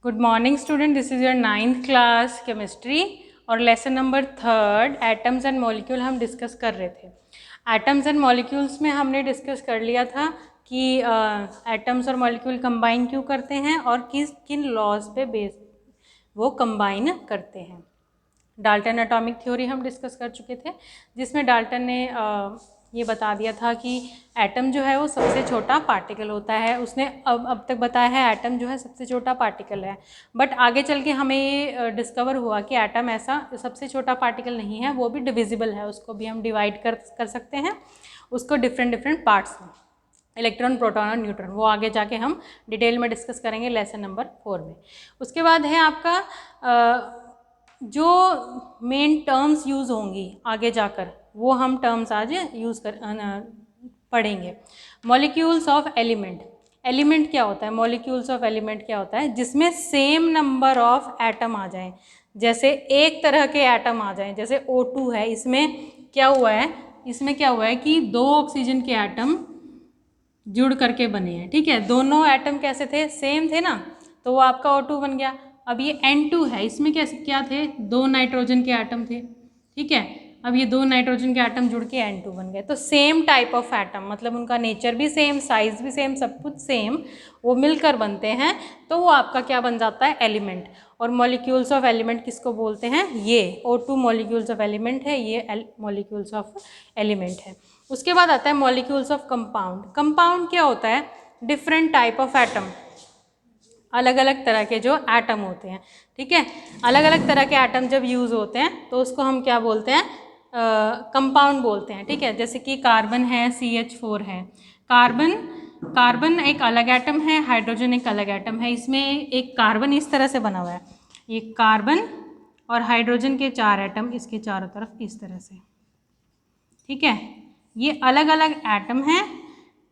Good morning student, this is your 9th class chemistry और lesson number 3 atoms and molecule हम discuss कर रहे थे। एटम्स एंड मॉलिक्यूल्स में हमने डिस्कस कर लिया था कि एटम्स और मॉलिक्यूल कंबाइन क्यों करते हैं और किन लॉज पे बेस वो कंबाइन करते हैं। डाल्टन एटॉमिक थ्योरी हम डिस्कस कर चुके थे, जिसमें डाल्टन ने ये बता दिया था कि एटम जो है वो सबसे छोटा पार्टिकल होता है। उसने अब तक बताया है एटम जो है सबसे छोटा पार्टिकल है, बट आगे चल के हमें ये डिस्कवर हुआ कि एटम ऐसा सबसे छोटा पार्टिकल नहीं है, वो भी डिविजिबल है। उसको भी हम डिवाइड कर सकते हैं, उसको डिफरेंट पार्ट्स में, इलेक्ट्रॉन, प्रोटॉन और न्यूट्रॉन। वो आगे जाके हम डिटेल में डिस्कस करेंगे लेसन नंबर 4 में। उसके बाद है आपका जो मेन टर्म्स यूज़ होंगी आगे जाकर, वो हम टर्म्स आज पढ़ेंगे। Molecules of element. एलिमेंट क्या होता है? मॉलिक्यूल्स ऑफ एलिमेंट क्या होता है? जिसमें सेम नंबर ऑफ एटम आ जाएं। जैसे एक तरह के एटम आ जाएं, जैसे O2 है, इसमें क्या हुआ है? इसमें क्या हुआ है कि 2 ऑक्सीजन के एटम जुड़ करके बने हैं। ठीक है, दोनों एटम कैसे थे? सेम थे ना, तो वो आपका O2 बन गया। अब ये N2 है, इसमें क्या थे? 2 नाइट्रोजन के एटम थे। ठीक है, अब ये 2 नाइट्रोजन के एटम जुड़ के N2 बन गए। तो सेम टाइप ऑफ एटम, मतलब उनका नेचर भी सेम, साइज भी सेम, सब कुछ सेम, वो मिलकर बनते हैं, तो वो आपका क्या बन जाता है? एलिमेंट। और मॉलिक्यूल्स ऑफ एलिमेंट किसको बोलते हैं? ये O2 मॉलिक्यूल्स ऑफ एलिमेंट है, ये मॉलिक्यूल्स ऑफ एलिमेंट है। उसके बाद आता है मॉलिक्यूल्स ऑफ कंपाउंड। कंपाउंड क्या होता है? डिफरेंट टाइप ऑफ एटम, अलग अलग तरह के जो एटम होते हैं। ठीक है, अलग अलग तरह के एटम जब यूज़ होते हैं तो उसको हम क्या बोलते हैं? कंपाउंड बोलते हैं। ठीक है, जैसे कि कार्बन है, CH4 है। कार्बन एक अलग एटम है, हाइड्रोजन एक अलग एटम है। इसमें एक कार्बन इस तरह से बना हुआ है, ये कार्बन और हाइड्रोजन के 4 एटम इसके चारों तरफ इस तरह से। ठीक है, ये अलग अलग एटम हैं,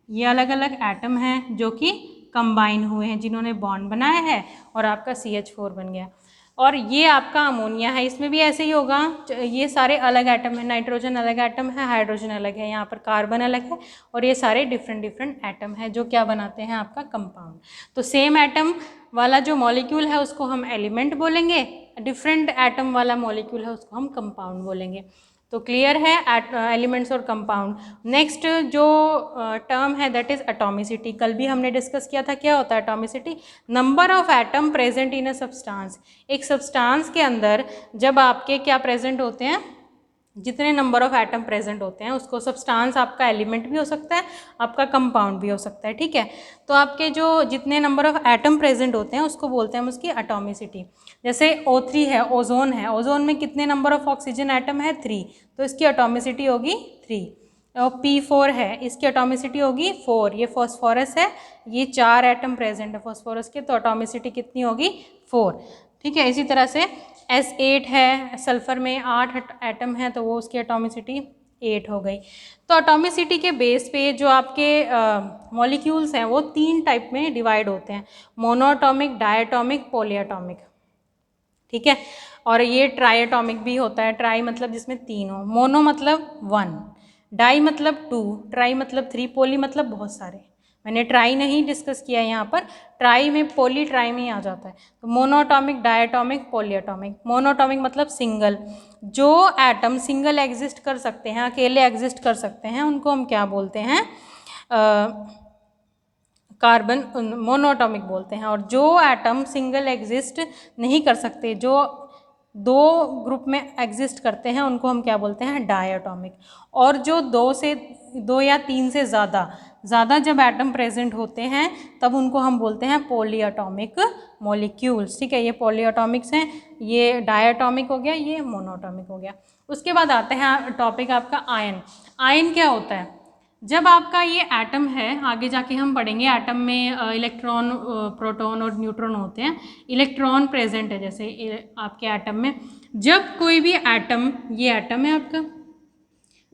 ये अलग अलग एटम हैं जो कि कंबाइन हुए हैं, जिन्होंने बॉन्ड बनाया है और आपका CH4 बन गया। और ये आपका अमोनिया है, इसमें भी ऐसे ही होगा। ये सारे अलग एटम है, नाइट्रोजन अलग एटम है, हाइड्रोजन अलग है, यहाँ पर कार्बन अलग है, और ये सारे डिफरेंट एटम है जो क्या बनाते हैं? आपका कंपाउंड। तो सेम एटम वाला जो मॉलिक्यूल है उसको हम एलिमेंट बोलेंगे, डिफरेंट एटम वाला मॉलिक्यूल है उसको हम कंपाउंड बोलेंगे। तो क्लियर है एलिमेंट्स और कंपाउंड। नेक्स्ट जो टर्म है दैट इज एटॉमिसिटी। कल भी हमने डिस्कस किया था, क्या होता है atomicity? Number of atom present in a substance. एक सब्सटेंस के अंदर जब आपके क्या प्रेजेंट होते हैं, जितने नंबर ऑफ एटम प्रेजेंट होते हैं, उसको सब्सटेंस आपका एलिमेंट भी हो सकता है, आपका कंपाउंड भी हो सकता है। ठीक है, तो आपके जो जितने नंबर ऑफ एटम प्रेजेंट होते हैं उसको बोलते हैं हम उसकी एटॉमिसिटी। जैसे O3 है, ओजोन है, ओजोन में कितने नंबर ऑफ ऑक्सीजन एटम है? 3, तो इसकी एटॉमिसिटी होगी 3। और P4 है, इसकी एटॉमिसिटी होगी 4। ये फॉस्फोरस है, ये 4 एटम प्रेजेंट है फॉस्फोरस के, तो एटॉमिसिटी कितनी होगी? 4। ठीक है, इसी तरह से S8 है, सल्फर में 8 एटम है, तो वो उसकी एटॉमिसिटी 8 हो गई। तो एटॉमिसिटी के बेस पे जो आपके मॉलिक्यूल्स हैं वो 3 टाइप में डिवाइड होते हैं, मोनोएटॉमिक, डायटॉमिक, पॉलीएटॉमिक। ठीक है, और ये ट्राइएटॉमिक भी होता है। ट्राई मतलब जिसमें 3 हो, मोनो मतलब 1, डाई मतलब 2, ट्राई मतलब 3, पॉली मतलब बहुत सारे। मैंने ट्राई नहीं डिस्कस किया यहाँ पर, ट्राई में, पॉली ट्राई में ही आ जाता है। तो मोनोएटॉमिक, डायटॉमिक, पॉलीएटॉमिक। मोनोएटॉमिक मतलब सिंगल, जो एटम सिंगल एग्जिस्ट कर सकते हैं, अकेले एग्जिस्ट कर सकते हैं, उनको हम क्या बोलते हैं? कार्बन मोनोएटॉमिक बोलते हैं। और जो एटम सिंगल एग्जिस्ट नहीं कर सकते, जो 2 ग्रुप में एग्जिस्ट करते हैं, उनको हम क्या बोलते हैं? डायटॉमिक। और जो 2 या 3 से ज़्यादा जब एटम प्रेजेंट होते हैं तब उनको हम बोलते हैं पॉलीएटॉमिक मॉलिक्यूल्स। ठीक है, ये पॉलीएटॉमिक्स हैं, ये डायटॉमिक हो गया, ये मोनोएटॉमिक हो गया। उसके बाद आते हैं टॉपिक आपका आयन। आयन क्या होता है? जब आपका ये एटम है, आगे जाके हम पढ़ेंगे, एटम में इलेक्ट्रॉन, प्रोटॉन और न्यूट्रॉन होते हैं। इलेक्ट्रॉन प्रेजेंट है जैसे आपके एटम में। जब कोई भी एटम, ये एटम है आपका,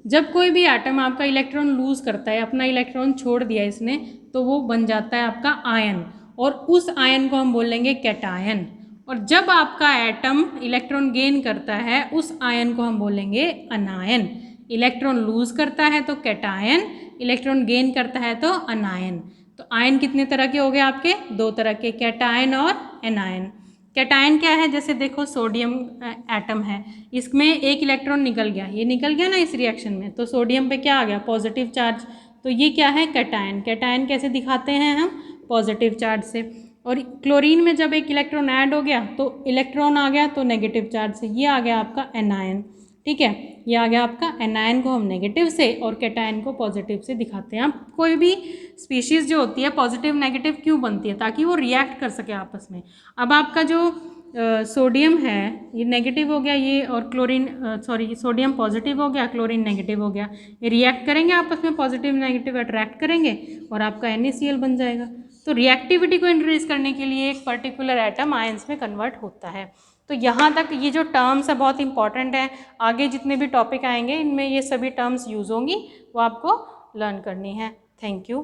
जब कोई भी एटम आपका इलेक्ट्रॉन लूज करता है, अपना इलेक्ट्रॉन छोड़ दिया इसने, तो वो बन जाता है आपका आयन, और उस आयन को हम बोलेंगे कैटायन। और जब आपका एटम इलेक्ट्रॉन गेन करता है, उस आयन को हम बोलेंगे अनायन। इलेक्ट्रॉन लूज करता है तो कैटायन, इलेक्ट्रॉन गेन करता है तो अनायन। तो आयन कितने तरह के हो गए आपके? 2 तरह के, कैटायन और एनायन। कैटायन क्या है? जैसे देखो सोडियम एटम है, इसमें एक इलेक्ट्रॉन निकल गया, ये निकल गया ना इस रिएक्शन में, तो सोडियम पे क्या आ गया? Positive charge. तो ये क्या है? कैटायन। कैटायन कैसे दिखाते हैं हम? पॉजिटिव चार्ज से। और क्लोरीन में जब एक इलेक्ट्रॉन ऐड हो गया तो इलेक्ट्रॉन आ गया तो नेगेटिव चार्ज से, ये आ गया आपका एनायन। ठीक है, ये आ गया आपका एनायन को हम नेगेटिव से और कैटायन को पॉजिटिव से दिखाते हैं। आप कोई भी स्पीशीज़ जो होती है पॉजिटिव नेगेटिव क्यों बनती है? ताकि वो रिएक्ट कर सके आपस में। अब आपका जो सोडियम है ये नेगेटिव हो गया, ये और क्लोरीन सोडियम पॉजिटिव हो गया, क्लोरीन नेगेटिव हो गया, ये रिएक्ट करेंगे आपस में, पॉजिटिव नेगेटिव अट्रैक्ट करेंगे और आपका NaCl बन जाएगा। तो रिएक्टिविटी को इंक्रीज करने के लिए एक पर्टिकुलर एटम आयंस में कन्वर्ट होता है। तो यहाँ तक ये जो टर्म्स है बहुत इंपॉर्टेंट है, आगे जितने भी टॉपिक आएंगे इनमें ये सभी टर्म्स यूज़ होंगी, वो आपको लर्न करनी है। Thank you.